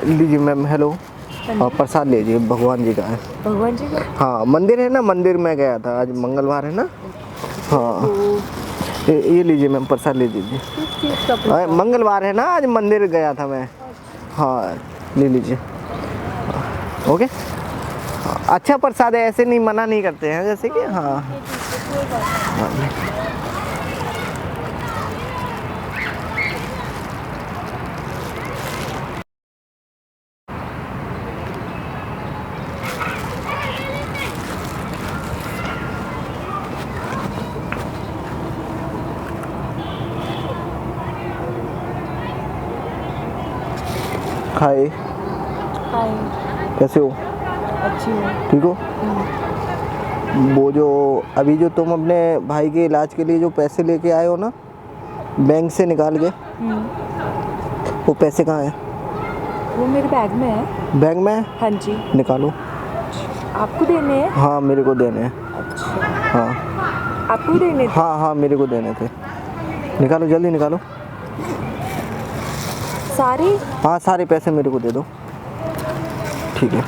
लीजिए ma'am. Hello. और प्रसाद लीजिए, भगवान जी का है। भगवान जी का? हाँ, मंदिर है ना, मंदिर में गया था, आज मंगलवार है ना। हाँ, ये लीजिए मैम, प्रसाद ले लीजिए। किस चीज़ का प्रसाद? मंगलवार है ना, आज मंदिर गया था मैं। हाँ, ले लीजिए। ओके। अच्छा प्रसाद है, ऐसे नहीं, मना नहीं करते हैं जैसे कि। हाँ, हाय। हाय। कैसे हो? अच्छी हूँ। ठीक हो? वो जो अभी जो तुम अपने भाई के इलाज के लिए जो पैसे लेके आए हो ना, बैंक से निकाल के, वो पैसे कहाँ हैं? वो मेरे बैग में है। बैंक में है? हाँ जी। निकालो। आपको देने हैं? हाँ, मेरे को देने हैं। अच्छा, हाँ आपको देने थे? हाँ हाँ, मेरे को देने थे। निकालो, जल्दी निकालो। सारे? हाँ, सारे पैसे मेरे को दे दो। ठीक है।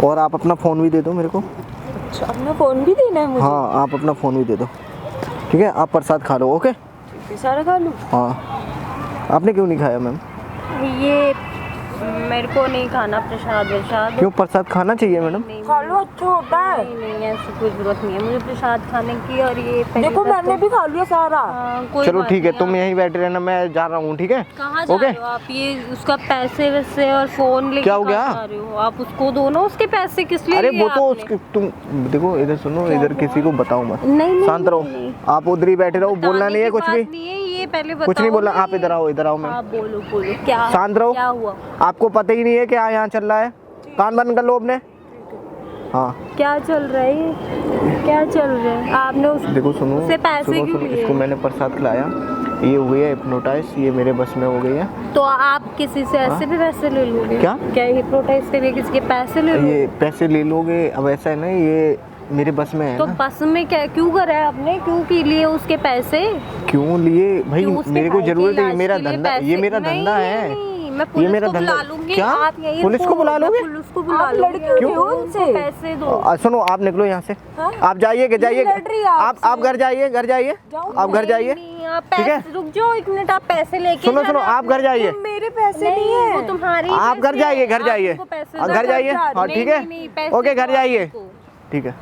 और आप अपना फ़ोन भी दे दो मेरे को। अच्छा, अपना फ़ोन भी देना है मुझे? हाँ, आप अपना फ़ोन भी दे दो। ठीक है, आप प्रसाद खा लो। ओके। ये सारा खा लूँ? हाँ। आपने क्यों नहीं खाया मैम? ये मेरे को नहीं खाना प्रसाद वरसाद। क्यों, प्रसाद खाना चाहिए मैडम। खा लो, अच्छा होता है। नहीं, ऐसी कोई जरूरत नहीं है मुझे प्रसाद खाने की। और ये देखो, मैंने भी खा लिया सारा। चलो ठीक है, तुम यहीं बैठे रहना, मैं जा रहा हूँ। ठीक है। कहाँ जा रहे हो आप? ये उसका पैसे वैसे और फोन लेके क्या हो गया? जा रहे हो आप? उसको दो ना उसके पैसे, किस लिए अरे लिए वो तो आपने? उसके, तुम देखो इधर सुनो, इधर किसी को बताओ मत। नहीं, शांत रहो। नहीं। आप उधर ही बैठे रहो, बोलना बताने नहीं है की कुछ बात भी। नहीं है, ये पहले बताओ। कुछ नहीं बोलना। ना आप इधर आओ, इधर आओ मैम। आप बोलो क्या? शांत रहो। क्या हुआ? आपको पता ही नहीं है क्या यहाँ चल रहा है। कान बंद कर लो अपने। हाँ, क्या चल रहा है ये? क्या चल रहा है? आपने देखो सुनो, उससे पैसे सुनो क्यों सुनो, लिए? इसको मैंने प्रसाद खिलाया, ये हो गई है हिप्नोटाइज, ये मेरे बस में हो गई है। तो आप किसी से ऐसे भी पैसे ले लोगे? क्या हिप्नोटाइज के लिए किसी के पैसे ले लोगे? ये पैसे ले लोगे? अब ऐसा है ना, ये मेरे बस में है तो ना। बस में क्या क्यों करा है आपने? क्यों की लिए उसके पैसे? क्यों लिए भाई? क्यों उसके मेरे को भाई के जरूरत है, इलाज मेरा के लिए धंधा, ये पैसे? मेरा धंधा है। नहीं, मैं पुलिस मेरा को धंधा। बुला लूंगी। क्या? आप यहीं पुलिस को बुला लोगे? पुलिस को बुला लूंगी। क्यों? उनको पैसे दो। सुनो, आप निकलो यहाँ से। हाँ? आप जाइए, जाइए। आप घर जाइए, घर जाइए। आप घर जाइए। ठीक है, रुक जाओ एक मिनट, आप पैसे लेके सुनो सुनो, आप घर जाइए। मेरे पैसे नहीं है, वो तुम्हारे आप घर जाइए, घर जाइए। घर जाइए। हाँ ठीक है, ओके, घर जाइए। ठीक है।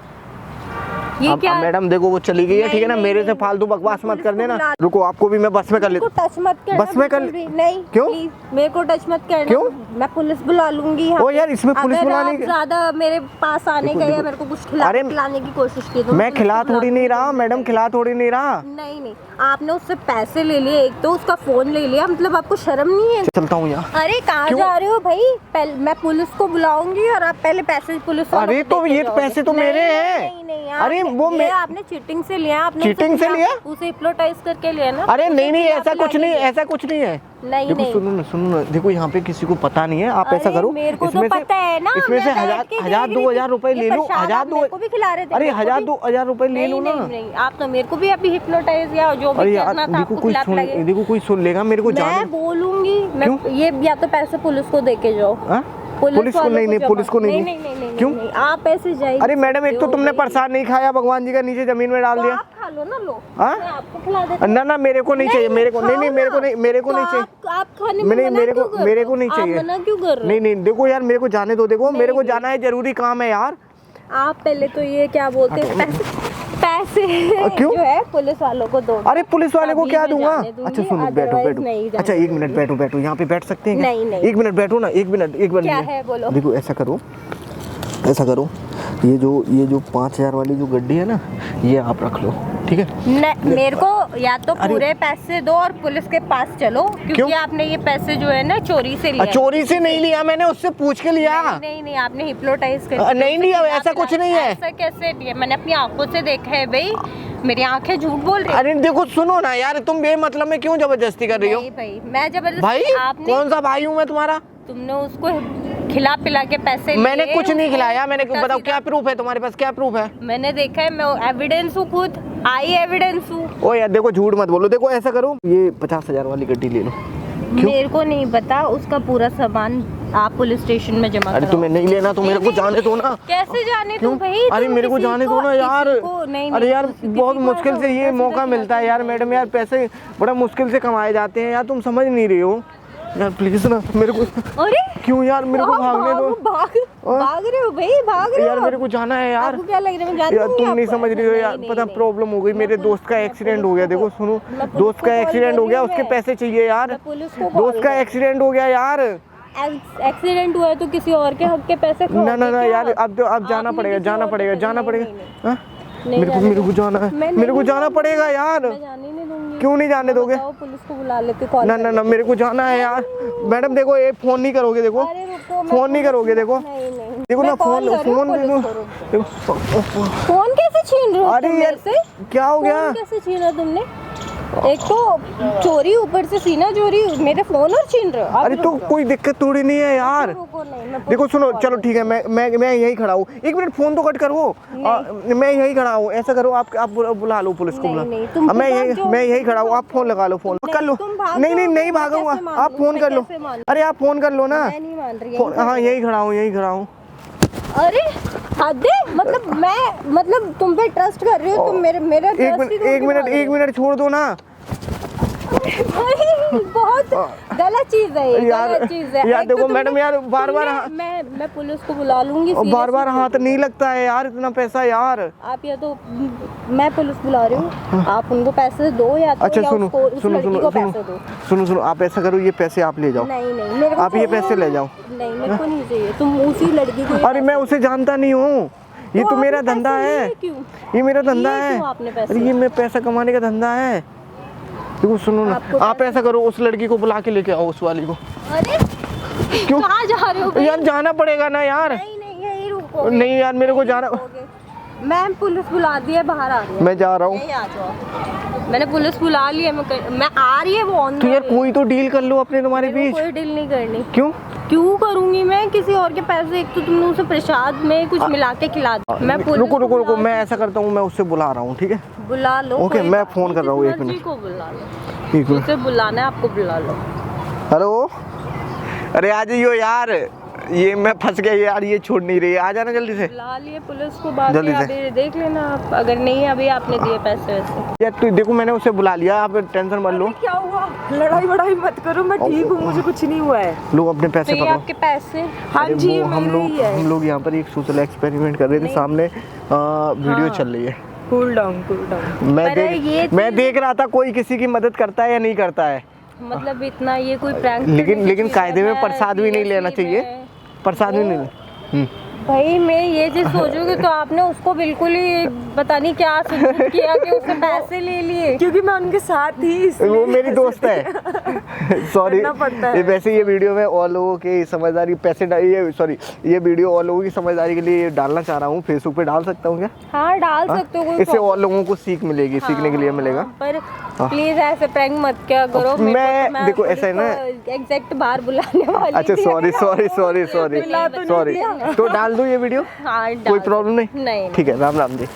ये अब क्या? मैडम देखो, वो चली गई है। ठीक है ना, मेरे से फालतू बकवास मत कर देना। रुको, आपको भी मैं बस में कर लेता टच मत करना। बस में कर नहीं, क्यों? प्लीज मेरे को टच मत करना। क्यों? मैं पुलिस बुला लूंगी। ओ यार, इसमें पुलिस बुलाने की ज्यादा मेरे पास आने का या मेरे को कुछ खिलाने की कोशिश की तो मैं खिला थोड़ी नहीं रहा मैडम, खिला थोड़ी नहीं रहा। नहीं, आपने उससे पैसे ले लिए, एक तो उसका फोन ले लिया, मतलब आपको शर्म नहीं है? चलता हूँ यहाँ। अरे कहाँ जा रहे हो भाई? मैं पुलिस को बुलाऊंगी और आप पहले पैसे पुलिस वालों को अरे तो देके ये जाओगे। पैसे तो मेरे हैं। नहीं, अरे वो आपने चीटिंग से लिया। आपने चीटिंग से लिया? उसे हिप्नोटाइज करके लिया ना? अरे नहीं, ऐसा कुछ नहीं, ऐसा कुछ नहीं है। नहीं, देखो सुनो ना, देखो यहाँ पे किसी को पता नहीं है। आप ऐसा करो, मेरे को तो पता है ना। इसमें से 1000-2000 रुपए ले लो। 1000 को भी खिला रहे थे। अरे 1000-2000 रुपए ले लो ना। नहीं, आप तो मेरे को भी अभी हिप्नोटाइज या जो भी करना था आपको खिला पिलाएंगे। देखो कोई सुन लेगा मेरे को। मैं बोलूंगी, ये या तो पैसे पुलिस को देके जाओ। पुलिस को नहीं, पुलिस को नहीं। क्यों? आप पैसे जाइए। अरे मैडम, एक तो तुमने प्रसाद नहीं खाया, भगवान जी का नीचे जमीन में डाल दिया। आप खा लो ना। लो, मैं आपको खिला देती हूँ। ना मेरे को नहीं चाहिए, मेरे को नहीं, मेरे को नहीं चाहिए। आप खाने में मेरे को नहीं चाहिए। मना क्यों कर रहे हो? नहीं, देखो यार, मेरे को जाने दो। देखो मेरे को जाना है, जरूरी काम है यार। आप पहले तो ये क्या बोलते हैं, पैसे क्यों? जो है पुलिस वालों को दो। अरे पुलिस वाले को क्या दूंगा? अच्छा सुनो, बैठो। नहीं अच्छा 1 मिनट बैठो, यहाँ पे बैठ सकते हैं क्या? नहीं। 1 मिनट बैठो ना, 1 मिनट। क्या है बोलो। देखो ऐसा करो, ये जो 5000 वाली जो गड्डी है ना, ये आप रख लो। ठीक है, मेरे को या तो पूरे पैसे दो और पुलिस के पास चलो, क्योंकि आपने ये पैसे जो है ना चोरी से लिया। चोरी से नहीं लिया मैंने, उससे पूछ के लिया। नहीं, आपने हिप्नोटाइज कर नहीं लिया, ऐसा कुछ नहीं है। ऐसा कैसे लिया? मैंने अपनी आंखों से देखा है भाई, मेरी आंखें झूठ बोल रही है। अरे देखो सुनो ना यार, तुम बेमतलब में क्यों जबरदस्ती कर रही हो? नहीं भाई, मैं जबरदस्ती? भाई आपने कौन सा भाई हूँ मैं तुम्हारा? तुमने उसको खिला पिला के पैसे मैंने कुछ नहीं खिलाया। मैंने बताओ क्या प्रूफ है तुम्हारे पास? क्या प्रूफ है? मैंने देखा है, मैं एविडेंस हूँ, खुद आई एविडेंस हूँ। ओ यार देखो, झूठ मत बोलो। देखो ऐसा करो, ये 50,000 वाली गड्डी ले लो। मेरे को नहीं पता, उसका पूरा सामान आप पुलिस स्टेशन में जमा अरे कराओ। तुम्हें नहीं लेना तो मेरे को जाने दो ना। कैसे जाने दो क्यों? भाई? अरे तुम मेरे को किसी जाने दो ना यार। नहीं, अरे यार किसी बहुत को मुश्किल से ये ऐसा मौका सीधा मिलता है यार मैडम, यार पैसे बड़ा मुश्किल से कमाए जाते हैं यार, तुम समझ नहीं रही हो यार, प्लीज ना मेरे को। अरे क्यों यार मेरे को भागने दो। भाग रहे हो भाई, भाग रहे हो यार मेरे को जाना है यार। आपको क्या लग रहा है मैं जानती यार हूँ तुम नहीं आपको? समझ रही हो यार, नहीं, पता नहीं, प्रॉब्लम हो गई, मेरे दोस्त का एक्सीडेंट हो गया। देखो सुनो, मैं पुलिस दोस्त को का कॉल एक्सीडेंट कर हो गया, रही हूँ उसके मैं। पैसे चाहिए यार। मैं पुलिस को कॉल दोस्त का कर- एक्सीडेंट हो गया यार। एक्सीडेंट हुआ है तो किसी और के हक के पैसे खाओगे ना क्या? यार, अब जाना आपने पड़ेगा, किसी जाना और के पड़ेगा, पैसे- जाना नहीं, पड़ेगा। नहीं, नहीं, हाँ? नहीं मेरे जाने को जाना है, मैं मेरे को नहीं जाना जाऊंगी। पड़ेगा यार। मैं जाने नहीं दूंगी। क्यों नहीं जाने दोगे? बताओ, पुलिस को बुला लेते कॉल ना कर मेरे को जाना है यार। मैडम देखो, ये फोन नहीं करोगे, देखो अरे रुको, मैं फोन नहीं करोगे, देखो नहीं नहीं देखो ना, मैं कॉल फोन कर रही हूँ फोन पुलिस देखो को, रुको। देखो। फोन कैसे छीन रहे हो अरे तुम यार, मेरे से? क्या हो गया? फोन कैसे छीना तुमने? एक तो चोरी, ऊपर से सीना चोरी, मेरे फोन और छीन रहे हो। अरे तो कोई दिक्कत थोड़ी नहीं है यार। रुको, नहीं मैं देखो सुनो, चलो ठीक है, मैं यही खड़ा हूँ। एक मिनट, फोन तो कट करो। मैं यही खड़ा हूँ, ऐसा करो, आप बुला लो पुलिस को, नहीं, तुम मैं भाग जाओ। मैं यही खड़ा हूँ, आप फोन लगा लो, फोन कर लो। तुम भाग नहीं जाओ, नहीं मैं भागूंगा, कैसे मान आप लूं? फोन मैं कर लो। कैसे मान लूं? अरे आप फोन कर लो ना। मैं नहीं मान रही, फोन, हाँ यही खड़ा हूँ, यही खड़ा हूँ। अरे हद है, मतलब तुम पे ट्रस्ट कर रही हो, तुम मेरा एक मिनट छोड़ दो ना बहुत गलत चीज है ये, यार। गलत चीज है। यार एक तो देखो तुमने- मैडम, यार बार मैं पुलिस को बुला लूंगी, बार seriously हाथ नहीं लगता है यार, इतना पैसा यार। आप या तो मैं पुलिस बुला रही हूँ, आप उनको पैसे दो या तो अच्छा या सुनो उसको, उस सुनो लड़की सुनो को सुनो पैसे दो। सुनो आप ऐसा करो, ये पैसे आप ले जाओ। नहीं नहीं, मेरे को आप ये चाहिए पैसे ले जाओ। नहीं, मेरे को नहीं चाहिए, तुम उसी लड़की को ये अरे मैं उसे जानता नहीं हूँ, ये तो मेरा आपने धंधा पैसे है, लिए क्यों? ये मेरा धंधा लिए है। क्यों आपने पैसे? अरे ये मैं पैसा कमाने का धंधा है। देखो सुनो ना, आपको आप ऐसा करो, उस लड़की को बुला के लेके आओ, उस वाली को। अरे क्यों? कहाँ जा रहे हो भाई? यार जाना पड़ेगा ना यार। नहीं नहीं, यही रुको। नहीं यार, मेरे को जाना। मैं पुलिस बुला दी है, बाहर आ रही है। मैं जा रहा हूँ। यहीं आ जाओ, मैंने पुलिस बुला ली है, मैं आ रही है, वो ऑन तो यार कोई तो डील कर लो अपने तुम्हारे बीच। कोई डील नहीं करनी। क्यों? क्यों करूंगी मैं किसी और के पैसे? एक तो तुमने उसे प्रसाद में कुछ मिला के खिला दिया। मैं पुलिस रुको रुको को रुको, बुला- मैं ऐसा करता हूँ, मैं उससे बुला रहा हूँ, ठीक है? बुला लो। ओके, कोई मैं बात फोन नहीं, कर रहा हूँ, जिस एक मिनट। मर्जी को बुला लो, ठीक है। जिसे बुलाना है आपको बुला लो। हेलो, अरे आ जाइयो यार, ये मैं फंस गया यार, ये छोड़ नहीं रही है, आ जाना जल्दी से। बुला लिए पुलिस को, बाकी जल्दी से। अभी देख लेना आप, अगर नहीं है अभी आपने दिए पैसे वैसे। यार तू देखो, मैंने उसे बुला लिया, आप टेंशन मत लो। क्या हुआ? लड़ाई वड़ाई मत करो, मैं ठीक हूँ, मुझे कुछ नहीं हुआ है। लो अपने तो पैसे ये पकड़ो। आपके पैसे? हाँ अरे जी, वो मेरे ही है। हम लोग यहाँ पर एक सोशल एक्सपेरिमेंट कर रहे थे, सामने वीडियो चल रही है। Cool down, cool down. पर ये मैं देख रहा था कोई किसी की मदद करता है या नहीं करता है। मतलब इतना ये कोई प्रैंक? लेकिन कायदे में प्रसाद भी नहीं लेना चाहिए, प्रसाद भी नहीं लेना। भाई मैं ये चीज सोचूंगी तो आपने उसको बिल्कुल ही पता नहीं क्या सबूत किया कि उससे पैसे ले लिए। क्योंकि मैं उनके साथ थी, इसलिए वो मेरी दोस्त है। सॉरी, करना पड़ता है। ये वैसे ये वीडियो में और लोगों की समझदारी ये वीडियो और लोगों की समझदारी के लिए डालना चाह रहा हूँ, फेसबुक पे डाल सकता हूँ क्या? हाँ डाल सकते हो, कोई इससे और लोगों को सीख मिलेगी, सीखने के लिए मिलेगा। पर प्लीज ऐसे प्रैंक मत क्या करो। मैं देखो ऐसा है ना, एग्जैक्ट बाहर बुलाने वाली अच्छा थी। सॉरी तो डाल दूँ ये वीडियो, हाँ कोई प्रॉब्लम नहीं? नहीं। ठीक है, राम राम जी।